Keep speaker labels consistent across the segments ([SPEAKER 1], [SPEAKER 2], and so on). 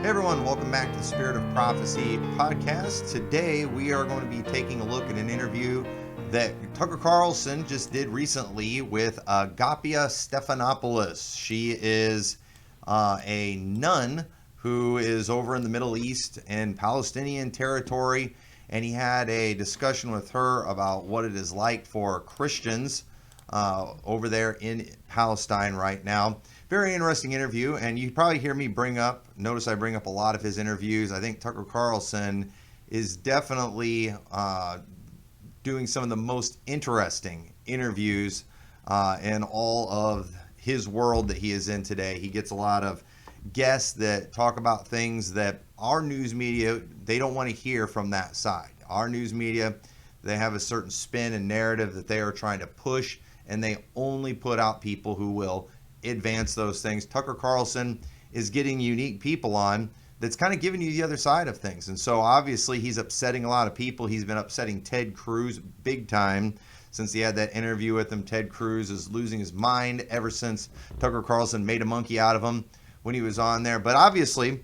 [SPEAKER 1] Hey everyone, welcome back to the Spirit of Prophecy podcast. Today we are going to be taking a look at an interview that Tucker Carlson just did recently with Agapia Stephanopoulos. She is a nun who is over in the Middle East in Palestinian territory, and he had a discussion with her about what it is like for Christians over there in Palestine right now. Very interesting interview, and you probably hear me notice I bring up a lot of his interviews. I think Tucker Carlson is definitely doing some of the most interesting interviews in all of his world that he is in today. He gets a lot of guests that talk about things that our news media, they don't want to hear from that side. Our news media, they have a certain spin and narrative that they are trying to push, and they only put out people who will advance those things. Tucker Carlson is getting unique people on that's kind of giving you the other side of things. And so obviously he's upsetting a lot of people. He's been upsetting Ted Cruz big time since he had that interview with him. Ted Cruz is losing his mind ever since Tucker Carlson made a monkey out of him when he was on there. But obviously,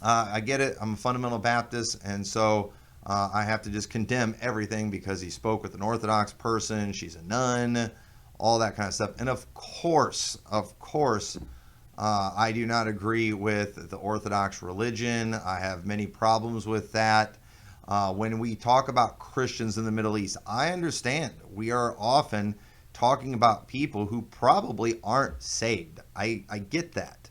[SPEAKER 1] I get it. I'm a fundamental Baptist, and so I have to just condemn everything because he spoke with an Orthodox person. She's a nun, all that kind of stuff. And of course, I do not agree with the Orthodox religion. I have many problems with that. When we talk about Christians in the Middle East, I understand we are often talking about people who probably aren't saved. I get that.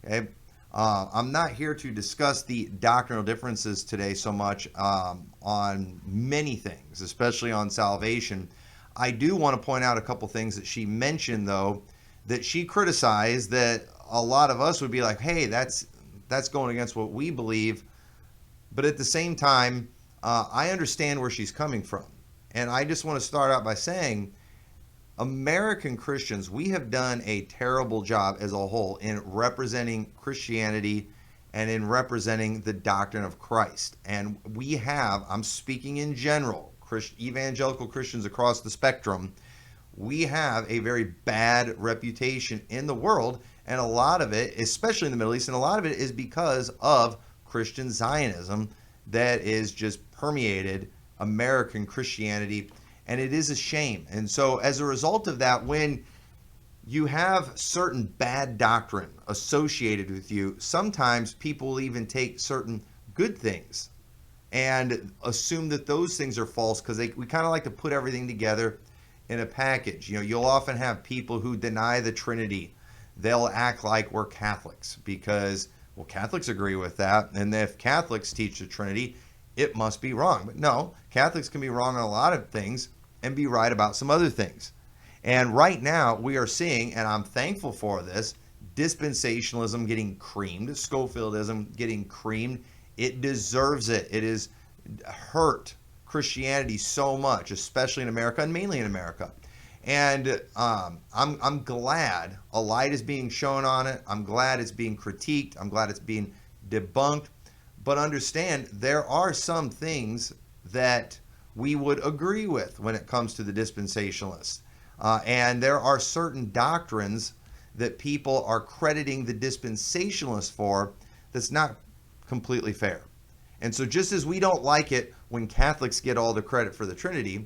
[SPEAKER 1] Okay. I'm not here to discuss the doctrinal differences today so much on many things, especially on salvation. I do want to point out a couple things that she mentioned, though, that she criticized that a lot of us would be like, hey, that's going against what we believe. But at the same time, I understand where she's coming from. And I just want to start out by saying American Christians, we have done a terrible job as a whole in representing Christianity and in representing the doctrine of Christ. And we have, I'm speaking in general, evangelical Christians across the spectrum, we have a very bad reputation in the world, and a lot of it, especially in the Middle East, and a lot of it is because of Christian Zionism that is just permeated American Christianity, and it is a shame. And so as a result of that, when you have certain bad doctrine associated with you, sometimes people will even take certain good things and assume that those things are false because we kind of like to put everything together in a package. You know, you'll often have people who deny the Trinity. They'll act like we're Catholics because, well, Catholics agree with that. And if Catholics teach the Trinity, it must be wrong. But no, Catholics can be wrong on a lot of things and be right about some other things. And right now we are seeing, and I'm thankful for this, dispensationalism getting creamed, Scofieldism getting creamed. It deserves it. It has hurt Christianity so much, especially in America and mainly in America. And I'm glad a light is being shown on it. I'm glad it's being critiqued. I'm glad it's being debunked. But understand, there are some things that we would agree with when it comes to the dispensationalists. And there are certain doctrines that people are crediting the dispensationalists for that's not completely fair. And so just as we don't like it when Catholics get all the credit for the Trinity,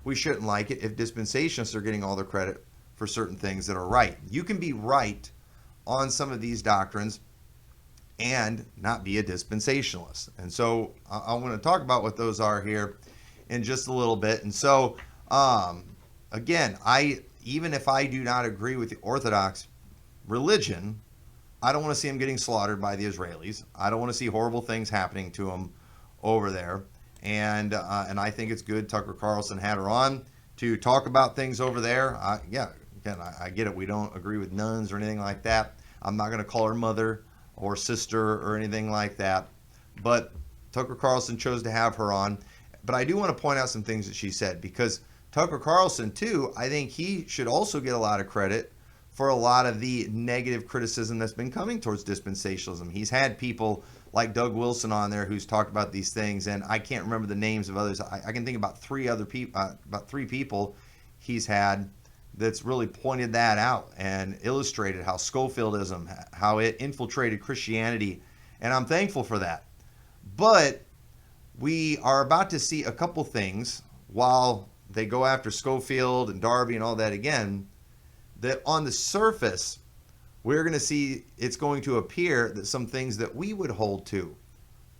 [SPEAKER 1] we shouldn't like it if dispensationalists are getting all the credit for certain things that are right. You can be right on some of these doctrines and not be a dispensationalist. And so I want to talk about what those are here in just a little bit. And so, again, even if I do not agree with the Orthodox religion, I don't want to see them getting slaughtered by the Israelis. I don't want to see horrible things happening to them over there. And I think it's good Tucker Carlson had her on to talk about things over there. I get it. We don't agree with nuns or anything like that. I'm not going to call her mother or sister or anything like that. But Tucker Carlson chose to have her on. But I do want to point out some things that she said, because Tucker Carlson, too, I think he should also get a lot of credit for a lot of the negative criticism that's been coming towards dispensationalism. He's had people like Doug Wilson on there who's talked about these things, and I can't remember the names of others. I can think about three people he's had that's really pointed that out and illustrated how Scofieldism, how it infiltrated Christianity And I'm thankful for that. But we are about to see a couple things while they go after Schofield and Darby and all that again, that on the surface, we're going to see it's going to appear that some things that we would hold to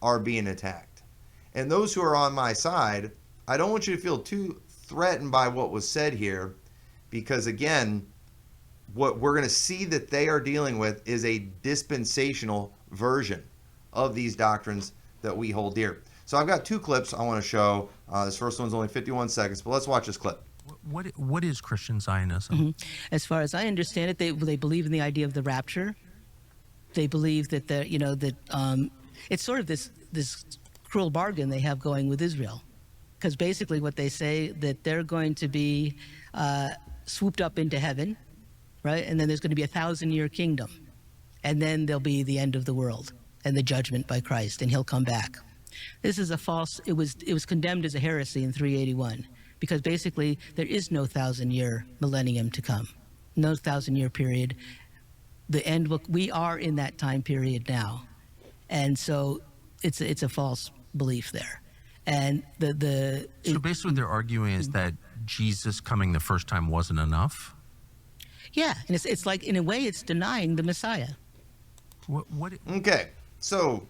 [SPEAKER 1] are being attacked. And those who are on my side, I don't want you to feel too threatened by what was said here, because again, what we're going to see that they are dealing with is a dispensational version of these doctrines that we hold dear. So I've got two clips I want to show. This first one's only 51 seconds, but let's watch this clip.
[SPEAKER 2] What is Christian Zionism?
[SPEAKER 3] Mm-hmm. As far as I understand it, they believe in the idea of the rapture. They believe that it's sort of this cruel bargain they have going with Israel, because basically what they say that they're going to be swooped up into heaven, right? And then there's going to be a 1,000-year kingdom, and then there'll be the end of the world and the judgment by Christ, and he'll come back. This is a false. It was condemned as a heresy in 381. Because basically there is no 1,000-year millennium to come, no 1,000-year period. The end we are in that time period now, and so it's a false belief there. And
[SPEAKER 2] so basically, they're arguing is that Jesus coming the first time wasn't enough.
[SPEAKER 3] Yeah, and it's like in a way it's denying the Messiah.
[SPEAKER 2] What?
[SPEAKER 1] Okay, so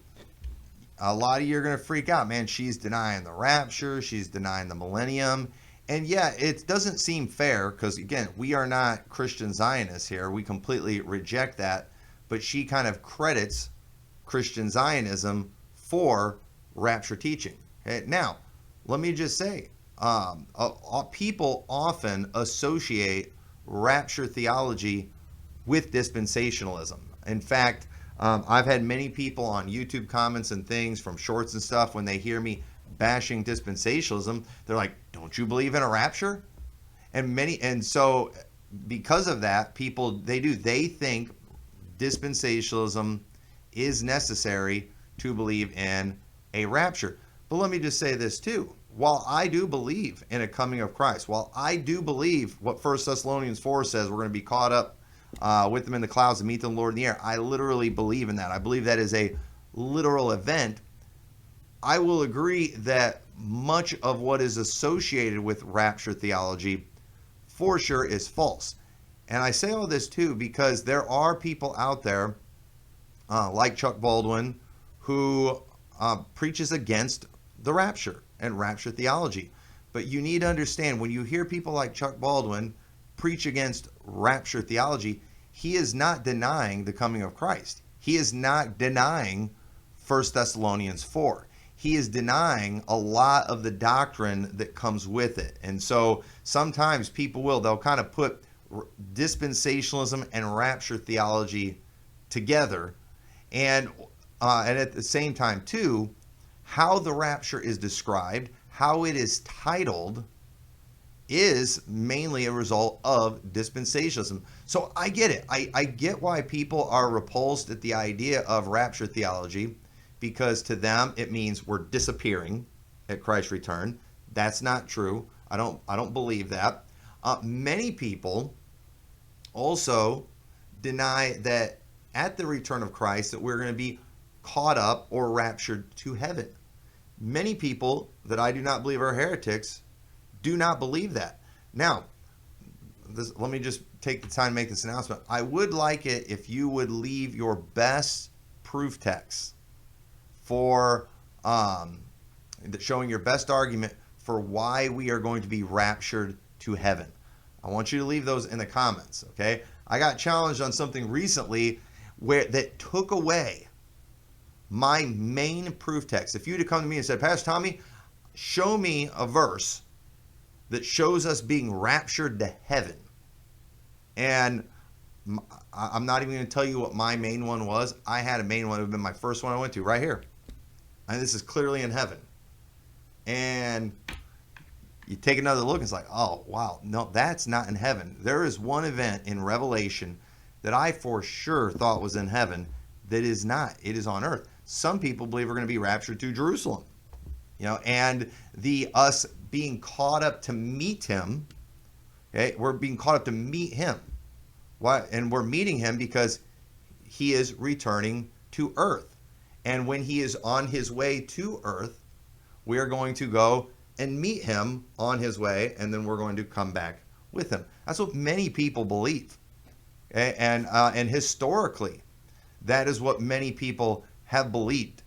[SPEAKER 1] a lot of you are going to freak out, man. She's denying the rapture. She's denying the millennium. And yeah, it doesn't seem fair because, again, we are not Christian Zionists here. We completely reject that. But she kind of credits Christian Zionism for rapture teaching. Okay? Now, let me just say, people often associate rapture theology with dispensationalism. In fact, I've had many people on YouTube comments and things from shorts and stuff when they hear me bashing dispensationalism, they're like, don't you believe in a rapture? And so because of that, they think dispensationalism is necessary to believe in a rapture. But let me just say this too. While I do believe in a coming of Christ, while I do believe what 1 Thessalonians 4 says, we're going to be caught up with them in the clouds and meet the Lord in the air, I literally believe in that. I believe that is a literal event. I will agree that much of what is associated with rapture theology for sure is false. And I say all this too because there are people out there like Chuck Baldwin who preaches against the rapture and rapture theology. But you need to understand, when you hear people like Chuck Baldwin preach against rapture theology, he is not denying the coming of Christ. He is not denying 1 Thessalonians 4. He is denying a lot of the doctrine that comes with it. And so sometimes they'll kind of put dispensationalism and rapture theology together. And at the same time, too, how the rapture is described, how it is titled, is mainly a result of dispensationalism. So I get it. I get why people are repulsed at the idea of rapture theology, because to them it means we're disappearing at Christ's return. That's not true. I don't believe that. Many people also deny that at the return of Christ that we're going to be caught up or raptured to heaven. Many people that I do not believe are heretics do not believe that. Now, let me just take the time to make this announcement. I would like it if you would leave your best proof text for showing your best argument for why we are going to be raptured to heaven. I want you to leave those in the comments, okay? I got challenged on something recently that took away my main proof text. If you would have come to me and said, Pastor Tommy, show me a verse that shows us being raptured to heaven. And I'm not even going to tell you what my main one was. I had a main one. It would have been my first one I went to right here. And this is clearly in heaven. And you take another look and it's like, oh, wow, no, that's not in heaven. There is one event in Revelation that I for sure thought was in heaven that is not. It is on earth. Some people believe we're going to be raptured to Jerusalem. And us being caught up to meet him, okay, we're being caught up to meet him. Why? And we're meeting him because he is returning to earth. And when he is on his way to earth, we are going to go and meet him on his way, and then we're going to come back with him. That's what many people believe. Okay? And historically, that is what many people have believed.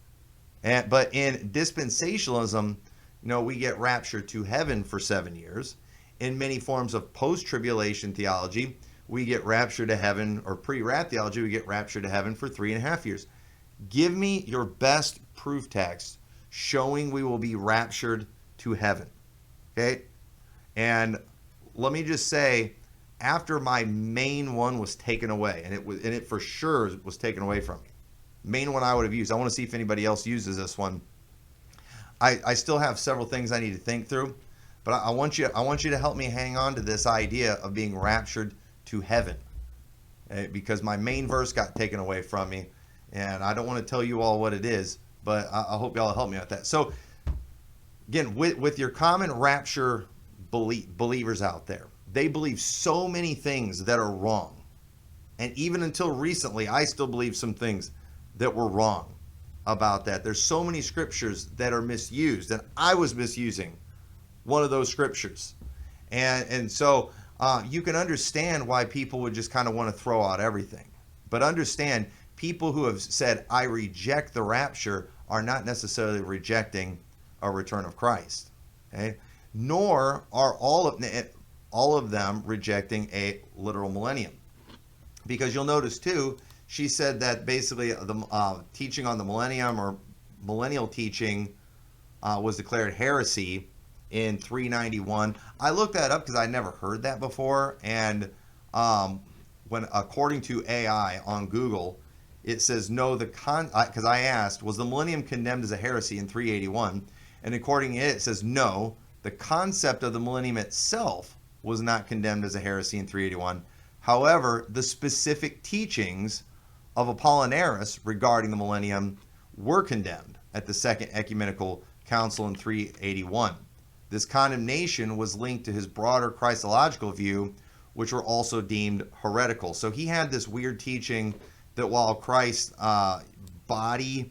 [SPEAKER 1] But in dispensationalism, we get raptured to heaven for 7 years. In many forms of post-tribulation theology, we get raptured to heaven, or pre-rap theology, we get raptured to heaven for 3.5 years. Give me your best proof text showing we will be raptured to heaven. Okay? And let me just say, after my main one was taken away, and it for sure was taken away from me, main one I would have used. I want to see if anybody else uses this one. I still have several things I need to think through, but I want you to help me hang on to this idea of being raptured to heaven, okay? Because my main verse got taken away from me, and I don't want to tell you all what it is, but I hope y'all help me with that. So again, with your common rapture believers out there, they believe so many things that are wrong, and even until recently, I still believe some things that were wrong about that. There's so many scriptures that are misused, and I was misusing one of those scriptures. And so you can understand why people would just kind of want to throw out everything. But understand, people who have said, I reject the rapture, are not necessarily rejecting a return of Christ. Okay? Nor are all of them rejecting a literal millennium. Because you'll notice too, she said that basically the teaching on the millennium, or millennial teaching, was declared heresy in 391. I looked that up because I never heard that before, and when according to AI on Google, it says no. Because I asked, was the millennium condemned as a heresy in 381? And according to it, it says no. The concept of the millennium itself was not condemned as a heresy in 381. However, the specific teachings of Apollinaris regarding the millennium were condemned at the Second Ecumenical Council in 381. This condemnation was linked to his broader Christological view, which were also deemed heretical. So he had this weird teaching that while Christ's body,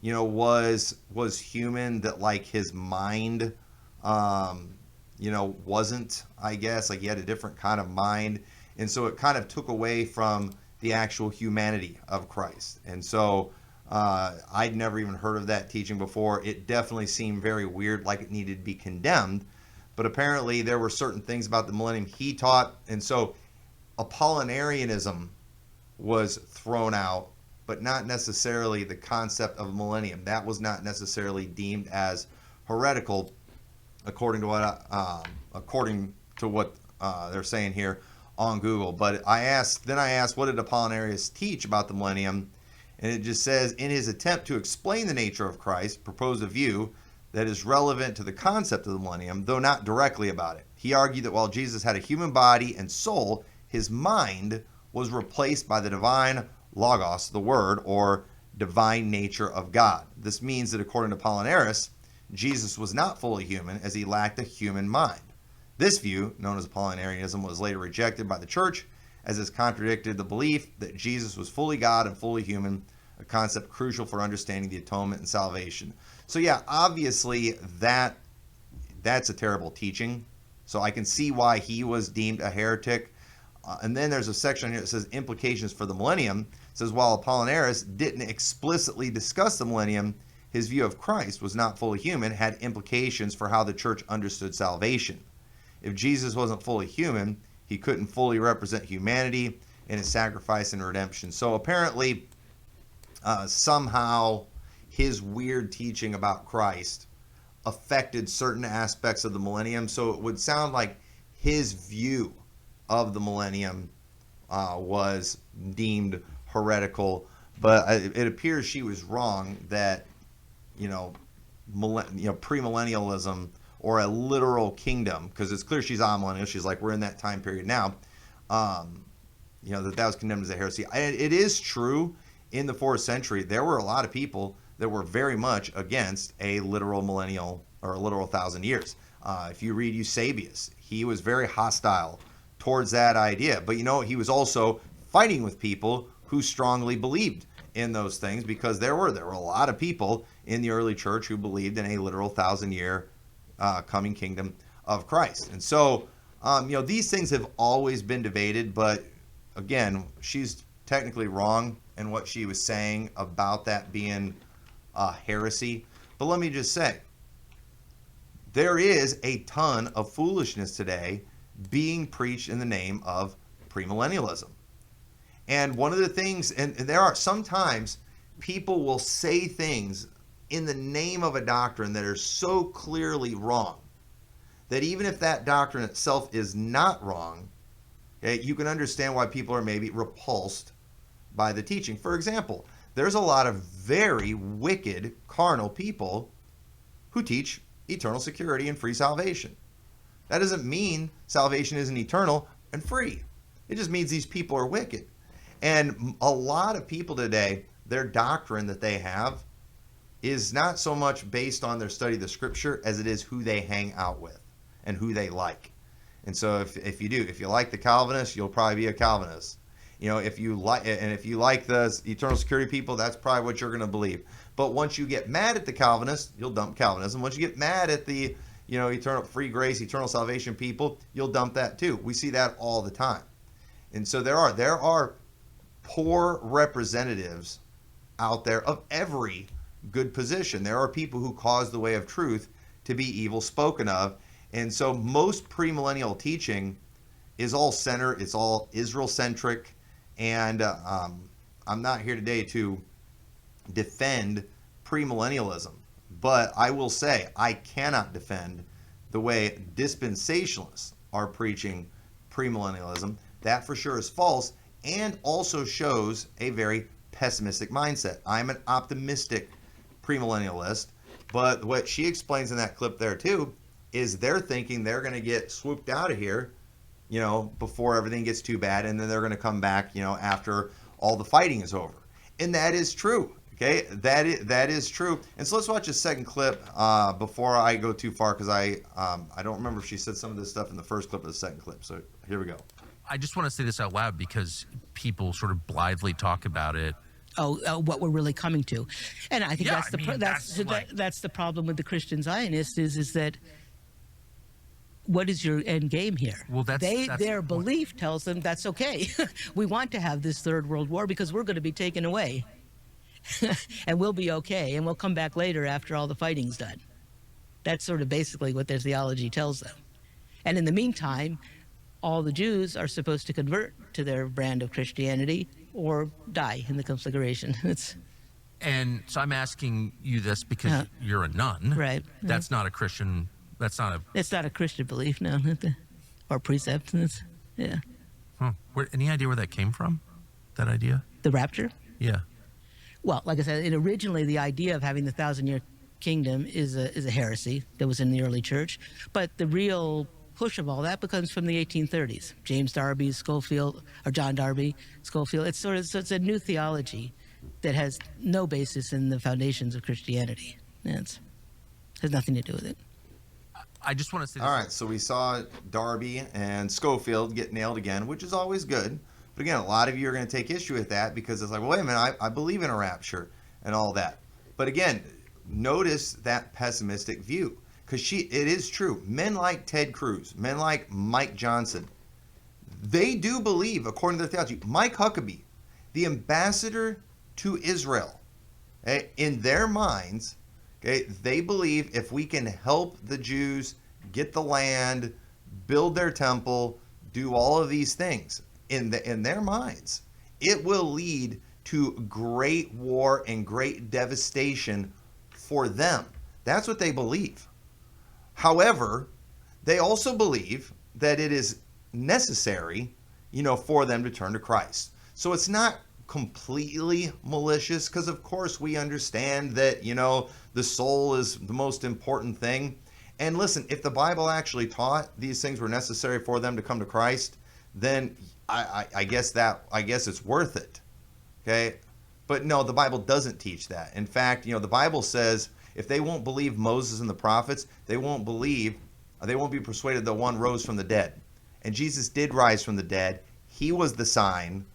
[SPEAKER 1] was human, that like his mind, wasn't, I guess, like he had a different kind of mind. And so it kind of took away from the actual humanity of Christ. And so I'd never even heard of that teaching before. It definitely seemed very weird, like it needed to be condemned. But apparently there were certain things about the millennium he taught. And so Apollinarianism was thrown out, but not necessarily the concept of millennium. That was not necessarily deemed as heretical, according to what they're saying here on Google. But I asked, what did Apollinarius teach about the millennium? And it just says, in his attempt to explain the nature of Christ, proposed a view that is relevant to the concept of the millennium, though not directly about it. He argued that while Jesus had a human body and soul, his mind was replaced by the divine logos, the word, or divine nature of God. This means that according to Apollinaris, Jesus was not fully human, as he lacked a human mind. This view, known as Apollinarianism, was later rejected by the church, as it contradicted the belief that Jesus was fully God and fully human, a concept crucial for understanding the atonement and salvation. So yeah, obviously that's a terrible teaching. So I can see why he was deemed a heretic. And then there's a section here that says implications for the millennium. It says, while Apollinaris didn't explicitly discuss the millennium, his view of Christ was not fully human, had implications for how the church understood salvation. If Jesus wasn't fully human, he couldn't fully represent humanity in his sacrifice and redemption. So apparently, somehow, his weird teaching about Christ affected certain aspects of the millennium. So it would sound like his view of the millennium was deemed heretical. But it appears she was wrong that, premillennialism, or a literal kingdom, because it's clear she's amillennial. She's like, we're in that time period now. That was condemned as a heresy. It is true, in the 4th century, there were a lot of people that were very much against a literal millennial, or a literal 1,000 years. If you read Eusebius, he was very hostile towards that idea. But he was also fighting with people who strongly believed in those things, because there were a lot of people in the early church who believed in a literal 1,000-year coming kingdom of Christ. And so, these things have always been debated, but again, she's technically wrong in what she was saying about that being heresy. But let me just say, there is a ton of foolishness today being preached in the name of premillennialism. And one of the things, and there are sometimes people will say things in the name of a doctrine that are so clearly wrong that even if that doctrine itself is not wrong, okay, you can understand why people are maybe repulsed by the teaching. For example, there's a lot of very wicked carnal people who teach eternal security and free salvation. That doesn't mean salvation isn't eternal and free. It just means these people are wicked. And a lot of people today, their doctrine that they have is not so much based on their study of the scripture as it is who they hang out with and who they like. And so if you like the Calvinists, you'll probably be a Calvinist. If you like the eternal security people, that's probably what you're going to believe. But once you get mad at the Calvinists, you'll dump Calvinism. Once you get mad at the eternal free grace, eternal salvation people, you'll dump that too. We see that all the time. And so there are poor representatives out there of every good position. There are people who cause the way of truth to be evil spoken of. And so most premillennial teaching is all centered, it's all Israel centric. And I'm not here today to defend premillennialism, but I will say I cannot defend the way dispensationalists are preaching premillennialism. That for sure is false and also shows a very pessimistic mindset. I'm an optimistic premillennialist, but what she explains in that clip there too is they're thinking they're going to get swooped out of here, before everything gets too bad, and then they're going to come back, after all the fighting is over. And that is true. Okay, that is true. And so let's watch a second clip before I go too far, because I don't remember if she said some of this stuff in the first clip or the second clip. So here we go.
[SPEAKER 2] I just want to say this out loud because people sort of blithely talk about it.
[SPEAKER 3] What we're really coming to, and I think
[SPEAKER 2] Yeah,
[SPEAKER 3] that's the problem with the Christian Zionists is that what is your end game here?
[SPEAKER 2] Well, that's
[SPEAKER 3] their belief tells them that's okay. We want to have this third world war because we're going to be taken away. And we'll be okay, and we'll come back later after all the fighting's done. That's sort of basically what their theology tells them. And in the meantime, all the Jews are supposed to convert to their brand of Christianity or die in the conflagration.
[SPEAKER 2] And so I'm asking you this because you're a nun.
[SPEAKER 3] Right.
[SPEAKER 2] That's not a Christian. It's not
[SPEAKER 3] a Christian belief, no, or precept. Yeah.
[SPEAKER 2] Huh. Any idea where that came from? That idea?
[SPEAKER 3] The rapture?
[SPEAKER 2] Yeah.
[SPEAKER 3] Well, like I said, originally the idea of having the 1,000-year kingdom is a heresy that was in the early church, but the real push of all that comes from the 1830s. James Darby, Schofield, or John Darby, Schofield. It's it's a new theology that has no basis in the foundations of Christianity. It has nothing to do with it.
[SPEAKER 2] I just want to say.
[SPEAKER 1] All right, so we saw Darby and Schofield get nailed again, which is always good. But again, a lot of you are going to take issue with that because it's like, well, wait a minute, I believe in a rapture and all that. But again, notice that pessimistic view, because it is true. Men like Ted Cruz, men like Mike Johnson, they do believe, according to their theology, Mike Huckabee, the ambassador to Israel, in their minds, they believe if we can help the Jews get the land, build their temple, do all of these things, in their minds, it will lead to great war and great devastation for them. That's what they believe. However, they also believe that it is necessary, for them to turn to Christ. So it's not completely malicious, because of course we understand that, the soul is the most important thing. And listen, if the Bible actually taught these things were necessary for them to come to Christ, then I guess it's worth it. Okay? But no, the Bible doesn't teach that. In fact, the Bible says if they won't believe Moses and the prophets, they won't be persuaded that one rose from the dead. And Jesus did rise from the dead. He was the sign,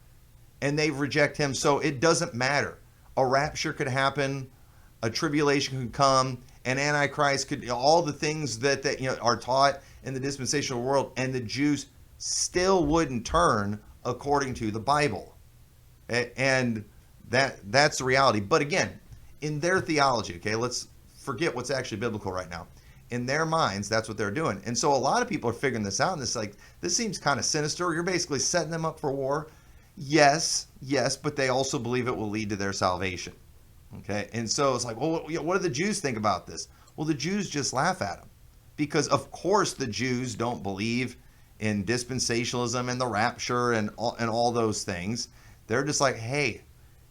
[SPEAKER 1] and they reject him. So it doesn't matter a rapture could happen, a tribulation could come, an antichrist could, all the things that are taught in the dispensational world, and the Jews still wouldn't turn according to the Bible. And that's the reality. But again, in their theology, okay, let's forget what's actually biblical right now. In their minds, that's what they're doing. And so a lot of people are figuring this out, and it's like, this seems kind of sinister. You're basically setting them up for war. Yes, but they also believe it will lead to their salvation. Okay, and so it's like, well, what do the Jews think about this? Well, the Jews just laugh at them, because of course the Jews don't believe in dispensationalism and the rapture and all those things. They're just like, hey,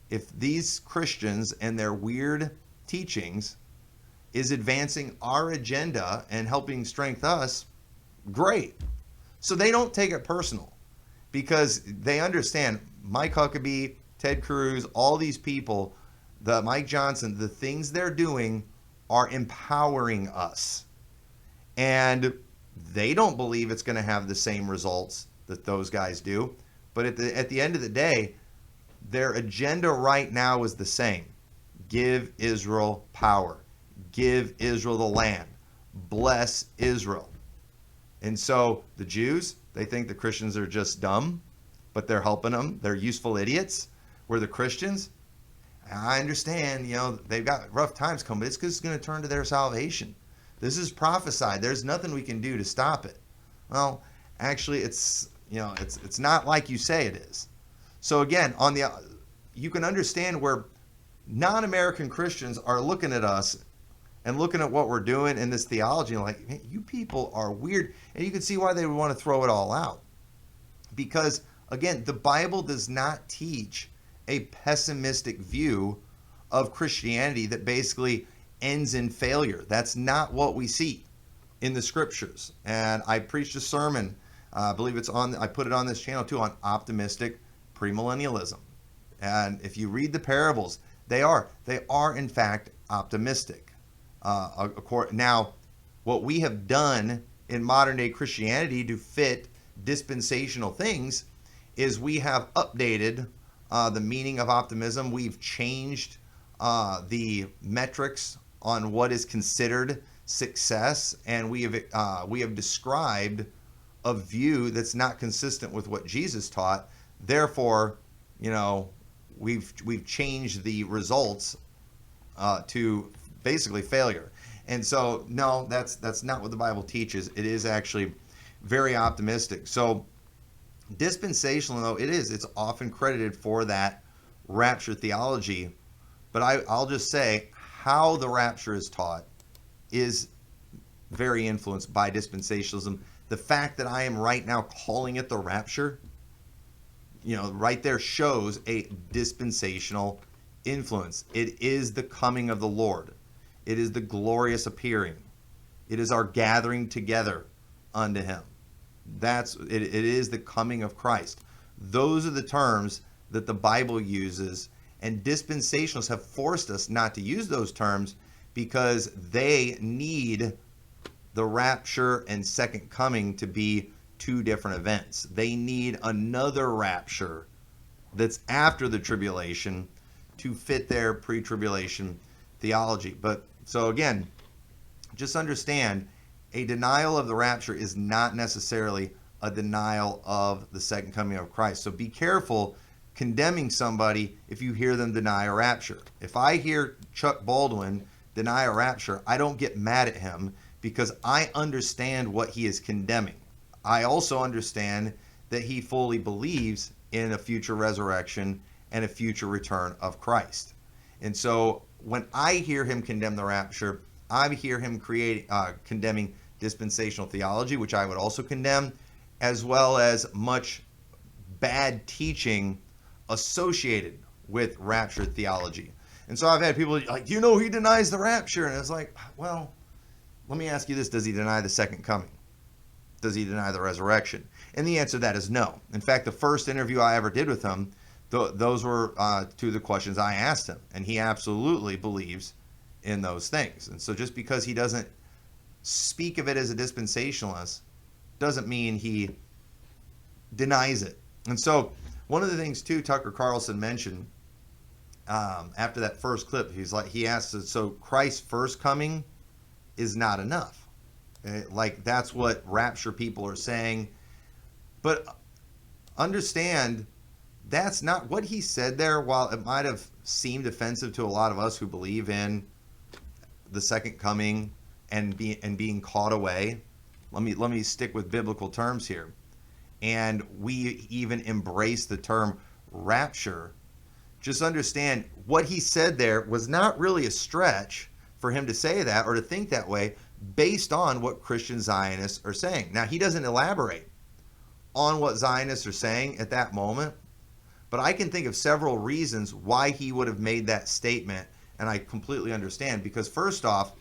[SPEAKER 1] if these Christians and their weird teachings is advancing our agenda and helping strengthen us, great. So they don't take it personal, because they understand Mike Huckabee, Ted Cruz, all these people, the Mike Johnson, the things they're doing are empowering us. And they don't believe it's going to have the same results that those guys do. But at the end of the day, their agenda right now is the same. Give Israel power. Give Israel the land. Bless Israel. And so the Jews, they think the Christians are just dumb, but they're helping them. They're useful idiots. Where the Christians, I understand, they've got rough times coming, but it's because it's going to turn to their salvation. This is prophesied. There's nothing we can do to stop it. Well, actually, it's not like you say it is. So again, you can understand where non-American Christians are looking at us and looking at what we're doing in this theology, and like, man, you people are weird. And you can see why they would want to throw it all out. Because again, the Bible does not teach a pessimistic view of Christianity that basically ends in failure. That's not what we see in the scriptures. And I preached a sermon, I believe I put it on this channel too, on optimistic premillennialism. And if you read the parables, they are in fact optimistic. Now, what we have done in modern day Christianity to fit dispensational things is we have updated the meaning of optimism. We've changed the metrics on what is considered success, and we have described a view that's not consistent with what Jesus taught. Therefore, we've changed the results to basically failure. And so, no, that's not what the Bible teaches. It is actually very optimistic. So dispensational, though, it's often credited for that rapture theology. But I'll just say how the rapture is taught is very influenced by dispensationalism. The fact that I am right now calling it the rapture, right there shows a dispensational influence. It is the coming of the Lord. It is the glorious appearing. It is our gathering together unto him. It is the coming of Christ. Those are the terms that the Bible uses, and dispensationalists have forced us not to use those terms because they need the rapture and second coming to be two different events. They need another rapture that's after the tribulation to fit their pre-tribulation theology. But so again, just understand, a denial of the rapture is not necessarily a denial of the second coming of Christ. So be careful condemning somebody if you hear them deny a rapture. If I hear Chuck Baldwin deny a rapture, I don't get mad at him because I understand what he is condemning. I also understand that he fully believes in a future resurrection and a future return of Christ. And so when I hear him condemn the rapture, I hear him condemning dispensational theology, which I would also condemn, as well as much bad teaching associated with rapture theology. And so I've had people like, he denies the rapture. And it's like, well, let me ask you this. Does he deny the second coming? Does he deny the resurrection? And the answer to that is no. In fact, the first interview I ever did with him, those were two of the questions I asked him. And he absolutely believes in those things. And so just because he doesn't speak of it as a dispensationalist doesn't mean he denies it. And so one of the things, too, Tucker Carlson mentioned after that first clip, he asks, so Christ's first coming is not enough. Like, that's what rapture people are saying. But understand, that's not what he said there. While it might have seemed offensive to a lot of us who believe in the second coming and being caught away, let me stick with biblical terms here. And we even embrace the term rapture. Just understand, what he said there was not really a stretch for him to say that or to think that way based on what Christian Zionists are saying. Now, he doesn't elaborate on what Zionists are saying at that moment, but I can think of several reasons why he would have made that statement, and I completely understand. Because first off,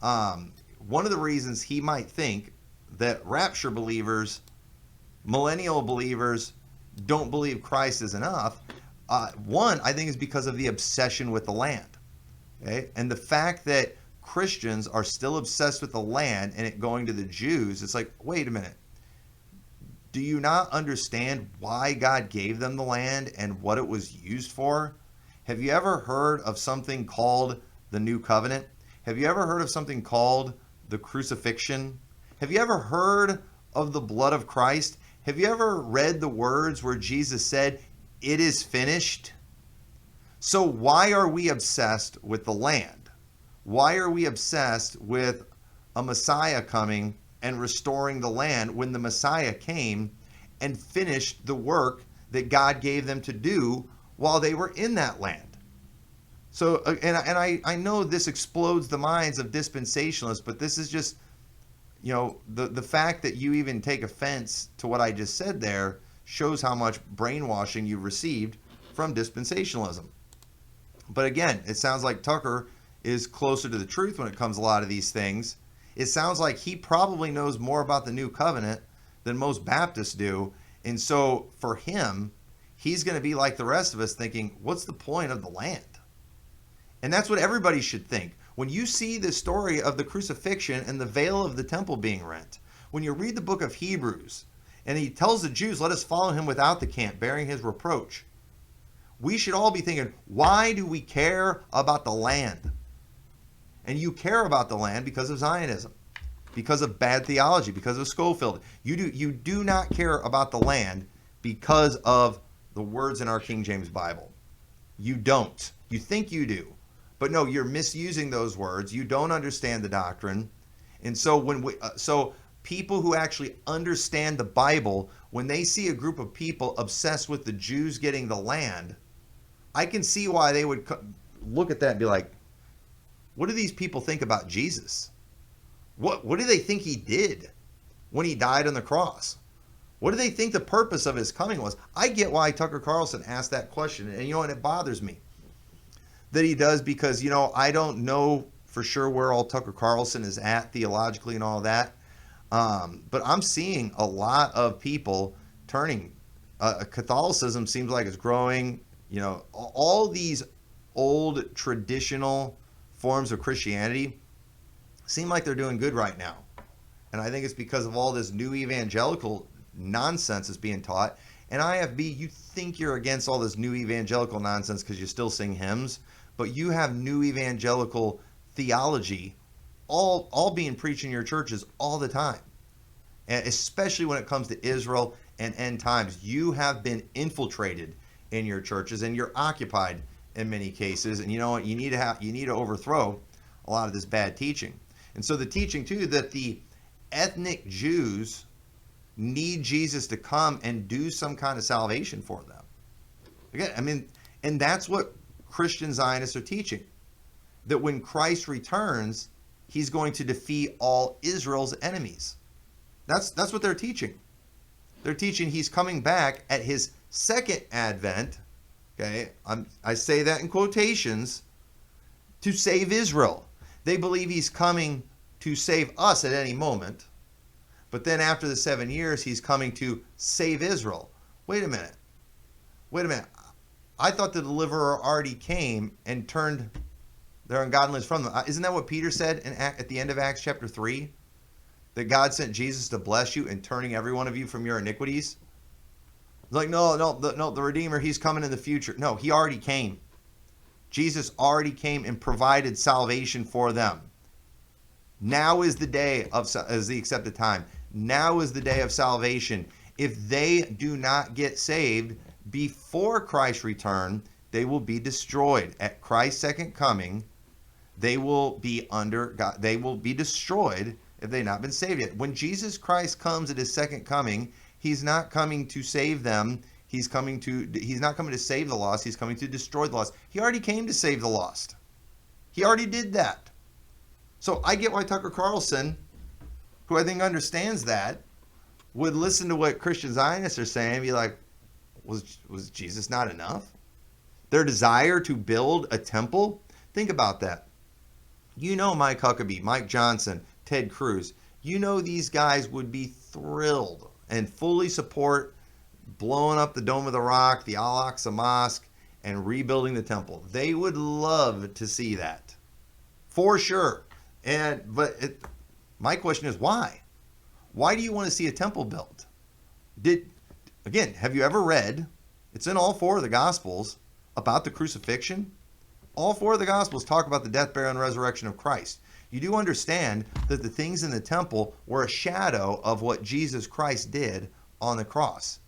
[SPEAKER 1] one of the reasons he might think that rapture believers, millennial believers, don't believe Christ is enough, one, I think, is because of the obsession with the land. Okay? And the fact that Christians are still obsessed with the land and it going to the Jews, it's like, wait a minute. Do you not understand why God gave them the land and what it was used for? Have you ever heard of something called the New Covenant? Have you ever heard of something called the crucifixion? Have you ever heard of the blood of Christ? Have you ever read the words where Jesus said, "It is finished"? So why are we obsessed with the land? Why are we obsessed with a Messiah coming and restoring the land when the Messiah came and finished the work that God gave them to do while they were in that land? So, and I know this explodes the minds of dispensationalists, but this is just, the fact that you even take offense to what I just said there shows how much brainwashing you've received from dispensationalism. But again, it sounds like Tucker is closer to the truth when it comes to a lot of these things. It sounds like he probably knows more about the New Covenant than most Baptists do. And so for him, he's going to be like the rest of us thinking, what's the point of the land? And that's what everybody should think. When you see the story of the crucifixion and the veil of the temple being rent, when you read the book of Hebrews, and he tells the Jews, let us follow him without the camp, bearing his reproach, we should all be thinking, why do we care about the land? And you care about the land because of Zionism, because of bad theology, because of Schofield. You do not care about the land because of the words in our King James Bible. You don't. You think you do. But no, you're misusing those words. You don't understand the doctrine. And so people who actually understand the Bible, when they see a group of people obsessed with the Jews getting the land, I can see why they would look at that and be like, what do these people think about Jesus? What do they think he did when he died on the cross? What do they think the purpose of his coming was? I get why Tucker Carlson asked that question, and and it bothers me that he does, because I don't know for sure where all Tucker Carlson is at theologically and all that, but I'm seeing a lot of people turning. Catholicism seems like it's growing. All these old traditional forms of Christianity seem like they're doing good right now. And I think it's because of all this new evangelical nonsense that's being taught. And IFB, you think you're against all this new evangelical nonsense because you still sing hymns, but you have new evangelical theology all being preached in your churches all the time. And especially when it comes to Israel and end times, you have been infiltrated in your churches and you're occupied in many cases. And you know what? You need to overthrow a lot of this bad teaching. And so the teaching too that the ethnic Jews need Jesus to come and do some kind of salvation for them. Again, and that's what Christian Zionists are teaching. That when Christ returns, he's going to defeat all Israel's enemies. That's what they're teaching. They're teaching he's coming back at his second advent. Okay, I say that in quotations, to save Israel. They believe he's coming to save us at any moment. But then after the 7 years, he's coming to save Israel. Wait a minute. I thought the deliverer already came and turned their ungodliness from them. Isn't that what Peter said at the end of Acts chapter 3? That God sent Jesus to bless you and turning every one of you from your iniquities? Like, no, the Redeemer, he's coming in the future. No, he already came. Jesus already came and provided salvation for them. Now is the day of as the accepted time. Now is the day of salvation. If they do not get saved before Christ's return, they will be destroyed. At Christ's second coming, they will be under God. They will be destroyed if they've not been saved yet. When Jesus Christ comes at his second coming, he's not coming to save them. He's not coming to save the lost. He's coming to destroy the lost. He already came to save the lost. He already did that. So I get why Tucker Carlson, who I think understands that, would listen to what Christian Zionists are saying and be like, was Jesus not enough? Their desire to build a temple? Think about that. You know Mike Huckabee, Mike Johnson, Ted Cruz. You know these guys would be thrilled and fully support blowing up the Dome of the Rock, the Al-Aqsa Mosque, and rebuilding the temple. They would love to see that. For sure. My question is why? Why do you want to see a temple built? Have you ever read, it's in all four of the Gospels, about the crucifixion? All four of the Gospels talk about the death, burial, and resurrection of Christ. You do understand that the things in the temple were a shadow of what Jesus Christ did on the cross,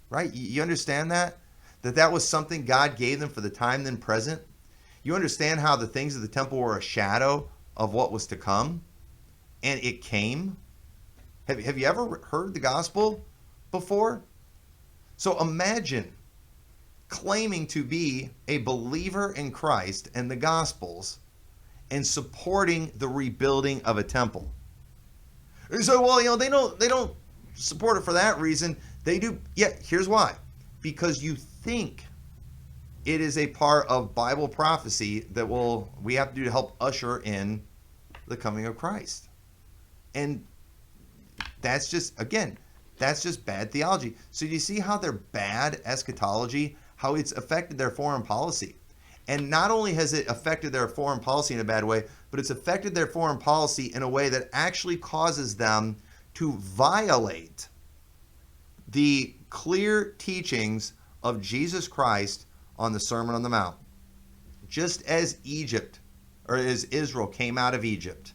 [SPEAKER 1] right? You understand that? That was something God gave them for the time then present? You understand how the things of the temple were a shadow of what was to come? And it came? Have you ever heard the gospel before? So imagine claiming to be a believer in Christ and the Gospels and supporting the rebuilding of a temple. You say, well, they don't support it for that reason. They do. Yeah, here's why. Because you think it is a part of Bible prophecy that we have to do to help usher in the coming of Christ. And that's just bad theology. So do you see how they're bad eschatology, how it's affected their foreign policy? And not only has it affected their foreign policy in a bad way, but it's affected their foreign policy in a way that actually causes them to violate the clear teachings of Jesus Christ on the Sermon on the Mount. Just as Israel came out of Egypt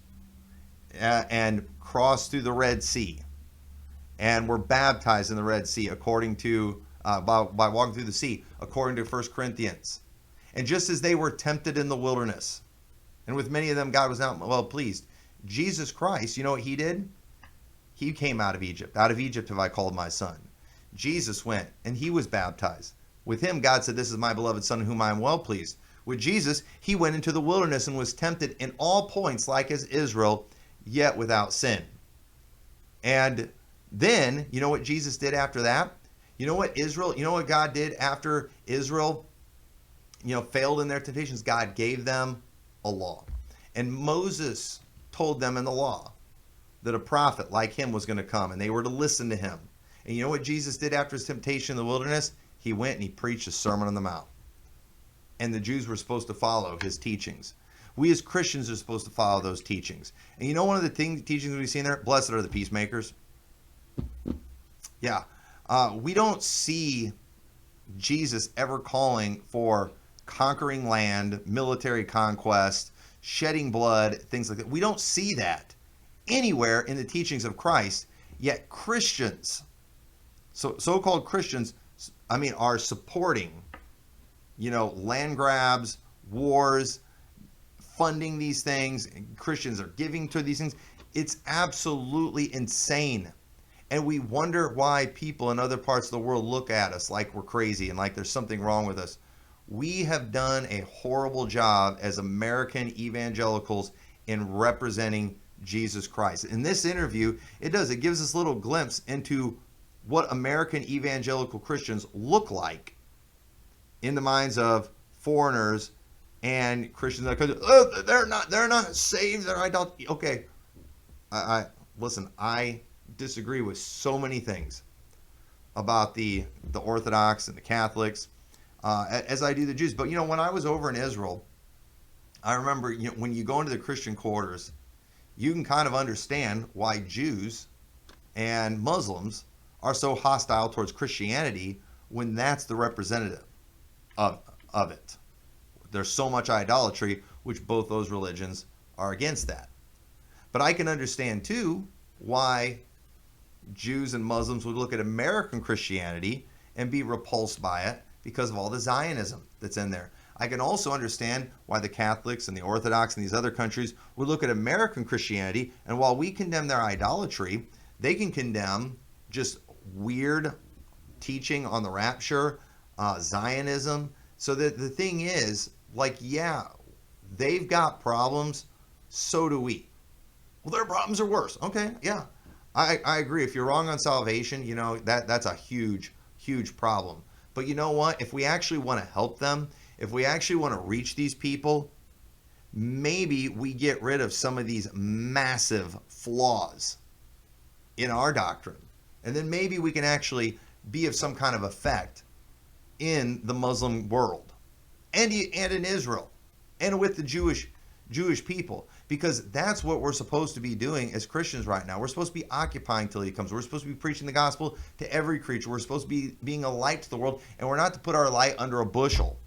[SPEAKER 1] and crossed through the Red Sea and were baptized in the Red Sea according to by walking through the sea, according to 1 Corinthians. And just as they were tempted in the wilderness, and with many of them God was not well pleased, Jesus Christ, you know what he did? He came out of Egypt. Out of Egypt have I called my son. Jesus went and he was baptized. With him, God said, this is my beloved son in whom I am well pleased. With Jesus, he went into the wilderness and was tempted in all points like as Israel, yet without sin. And then, you know what Jesus did after that? You know what God did after Israel, failed in their temptations? God gave them a law. And Moses told them in the law that a prophet like him was going to come and they were to listen to him. And you know what Jesus did after his temptation in the wilderness? He went and he preached a Sermon on the Mount. And the Jews were supposed to follow his teachings. We as Christians are supposed to follow those teachings. And you know one of the teachings we've seen there? Blessed are the peacemakers. Yeah. We don't see Jesus ever calling for conquering land, military conquest, shedding blood, things like that. We don't see that anywhere in the teachings of Christ. Yet Christians, so-called Christians, are supporting, land grabs, wars, funding these things. Christians are giving to these things. It's absolutely insane. And we wonder why people in other parts of the world look at us like we're crazy and like there's something wrong with us. We have done a horrible job as American evangelicals in representing Jesus Christ. In this interview, it gives us a little glimpse into what American evangelical Christians look like in the minds of foreigners and Christians. They're not saved. They're idolaters. Okay, I disagree with so many things about the Orthodox and the Catholics, as I do the Jews. But when I was over in Israel, I remember when you go into the Christian quarters, you can kind of understand why Jews and Muslims are so hostile towards Christianity when that's the representative of it. there's so much idolatry, which both those religions are against that. But I can understand too why Jews and Muslims would look at American Christianity and be repulsed by it because of all the Zionism that's in there. I can also understand why the Catholics and the Orthodox and these other countries would look at American Christianity, and while we condemn their idolatry, they can condemn just weird teaching on the rapture, Zionism. So that the thing is, like, yeah, they've got problems, so do we. Well, their problems are worse. Okay, yeah, I agree. If you're wrong on salvation, you know, that's a huge, huge problem. But you know what? If we actually want to help them, if we actually want to reach these people, maybe we get rid of some of these massive flaws in our doctrine. And then maybe we can actually be of some kind of effect in the Muslim world and in Israel and with the Jewish people, because that's what we're supposed to be doing as Christians right now. We're supposed to be occupying till he comes. We're supposed to be preaching the gospel to every creature. We're supposed to be being a light to the world, and we're not to put our light under a bushel.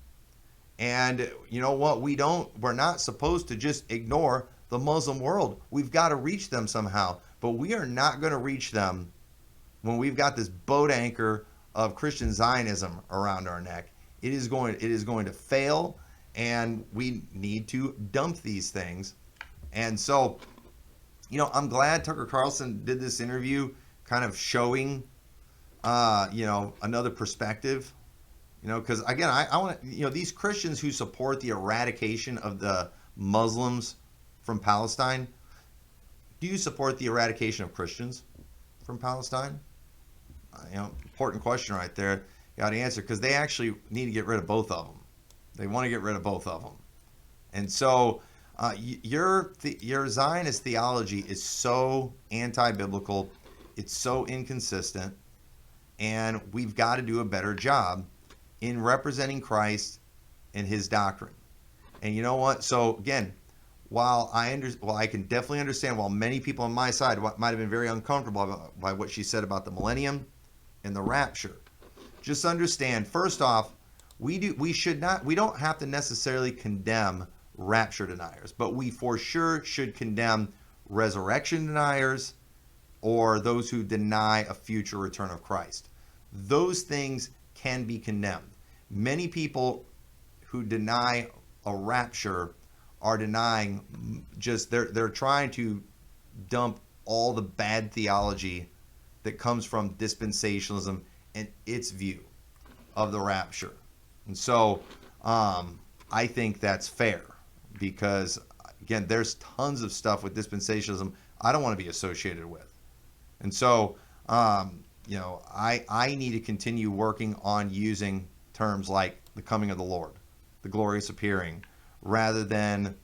[SPEAKER 1] And you know what? We're not supposed to just ignore the Muslim world. We've got to reach them somehow, but we are not going to reach them when we've got this boat anchor of Christian Zionism around our neck. It is going to fail, and we need to dump these things. And so, you know, I'm glad Tucker Carlson did this interview kind of showing, you know, another perspective, you know, because again, I want to, you know, these Christians who support the eradication of the Muslims from Palestine, do you support the eradication of Christians from Palestine? You know, important question right there. You got to answer, because they actually need to get rid of both of them. They want to get rid of both of them. And so your Zionist theology is so anti-biblical, it's so inconsistent, and we've got to do a better job in representing Christ and his doctrine. And you know what? So again, while I can definitely understand, while many people on my side might have been very uncomfortable by what she said about the millennium and the rapture, just understand, first off, we don't have to necessarily condemn rapture deniers, but we for sure should condemn resurrection deniers or those who deny a future return of Christ. Those things can be condemned. Many people who deny a rapture are denying just they're trying to dump all the bad theology that comes from dispensationalism and its view of the rapture. And so I think that's fair, because again, there's tons of stuff with dispensationalism I don't want to be associated with. And so you know, I need to continue working on using terms like the coming of the Lord, the glorious appearing, rather than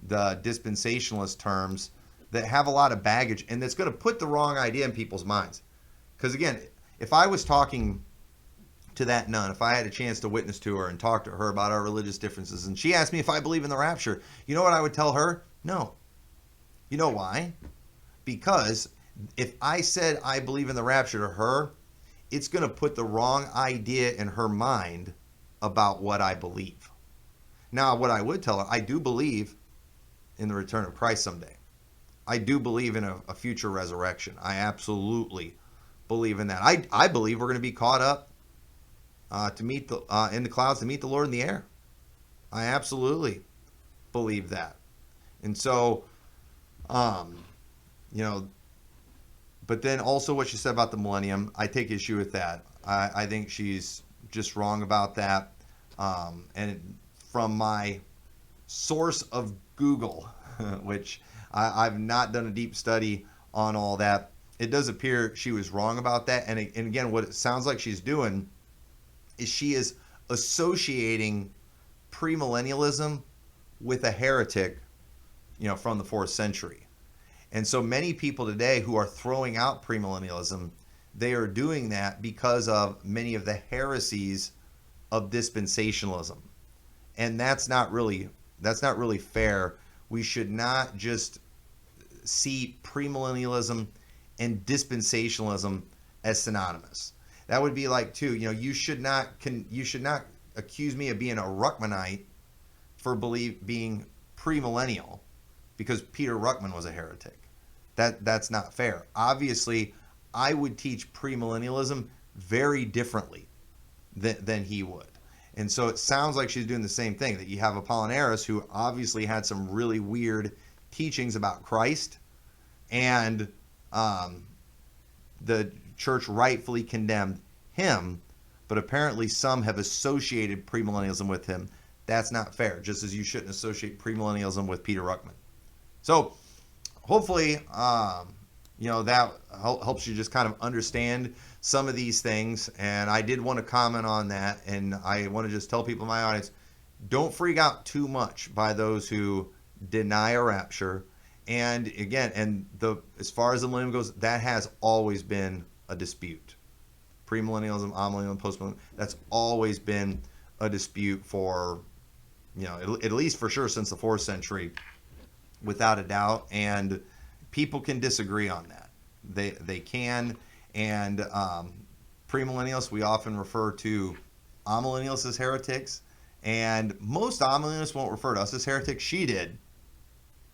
[SPEAKER 1] the dispensationalist terms that have a lot of baggage and that's going to put the wrong idea in people's minds. Because again, if I was talking to that nun, if I had a chance to witness to her and talk to her about our religious differences, and she asked me if I believe in the rapture, you know what I would tell her? No. You know why? Because if I said I believe in the rapture to her, it's going to put the wrong idea in her mind about what I believe. Now, what I would tell her, I do believe in the return of Christ someday. I do believe in a future resurrection. I absolutely believe in that. I believe we're going to be caught up to meet in the clouds to meet the Lord in the air. I absolutely believe that. And so, you know, but then also what she said about the millennium, I take issue with that. I think she's just wrong about that. And from my source of Google, which I've not done a deep study on all that, it does appear she was wrong about that. And again, what it sounds like she's doing is she is associating premillennialism with a heretic, you know, from the 4th century. And so many people today who are throwing out premillennialism, they are doing that because of many of the heresies of dispensationalism. And that's not really fair. We should not just see premillennialism and dispensationalism as synonymous. That would be like, too, you know, you should not accuse me of being a Ruckmanite for being premillennial because Peter Ruckman was a heretic. That's not fair. Obviously, I would teach premillennialism very differently than he would. And so it sounds like she's doing the same thing, that you have Apollinaris, who obviously had some really weird teachings about Christ, and the church rightfully condemned him, but apparently some have associated premillennialism with him. That's not fair, just as you shouldn't associate premillennialism with Peter Ruckman. So hopefully, that helps you just kind of understand some of these things. And I did want to comment on that. And I want to just tell people in my audience, don't freak out too much by those who deny a rapture. And again, as far as the millennium goes, that has always been a dispute. Premillennialism, amillennialism, postmillennialism, that's always been a dispute for, at least for sure since the 4th century, without a doubt. And people can disagree on that. They can. And premillennialists, we often refer to amillennialists as heretics. And most amillennialists won't refer to us as heretics. She did.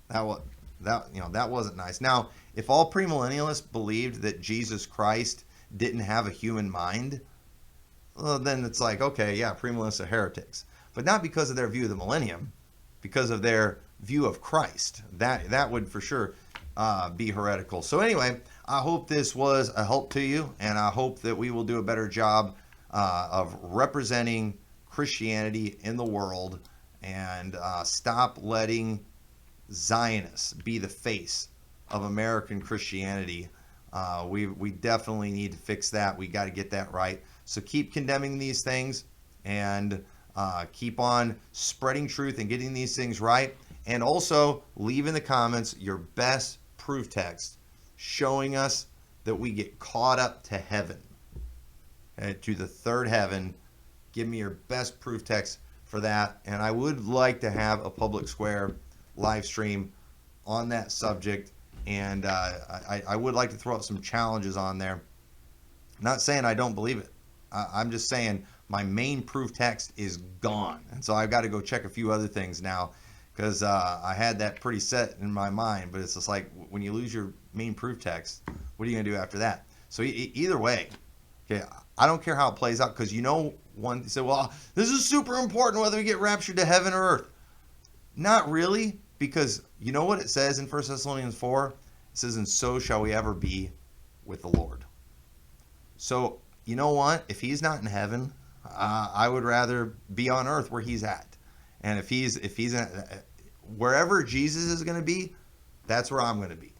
[SPEAKER 1] That wasn't nice. Now, if all premillennialists believed that Jesus Christ didn't have a human mind, well, then it's like, okay, yeah, premillennialists are heretics. But not because of their view of the millennium, because of their view of Christ. That would for sure be heretical. So anyway, I hope this was a help to you, and I hope that we will do a better job of representing Christianity in the world, and stop letting Zionists be the face of American Christianity. We definitely need to fix that. We got to get that right. So keep condemning these things, and keep on spreading truth and getting these things right. And also leave in the comments your best proof text showing us that we get caught up to heaven, to the third heaven. Give me your best proof text for that. And I would like to have a public square live stream on that subject. And I would like to throw out some challenges on there. Not saying I don't believe it. I'm just saying my main proof text is gone. And so I've got to go check a few other things now, because I had that pretty set in my mind. But it's just like, when you lose your main proof text, what are you going to do after that? So either way, okay, I don't care how it plays out, because one said, well, this is super important whether we get raptured to heaven or earth. Not really, because you know what it says in 1 Thessalonians 4? It says, and so shall we ever be with the Lord. So you know what? If he's not in heaven, I would rather be on earth where he's at. And if he's wherever Jesus is going to be, that's where I'm going to be.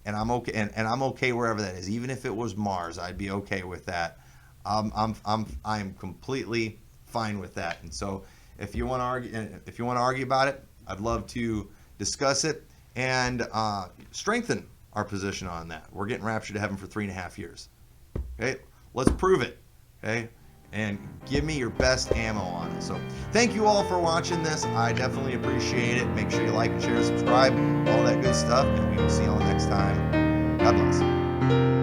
[SPEAKER 1] And I'm okay. And I'm okay wherever that is. Even if it was Mars, I'd be okay with that. I'm completely fine with that. And so if you want to argue about it, I'd love to discuss it and strengthen our position on that. We're getting raptured to heaven for 3.5 years. Okay, let's prove it. Okay, and give me your best ammo on it. So thank you all for watching this. I definitely appreciate it. Make sure you like, share, subscribe, all that good stuff, and we will see you all next time. God bless.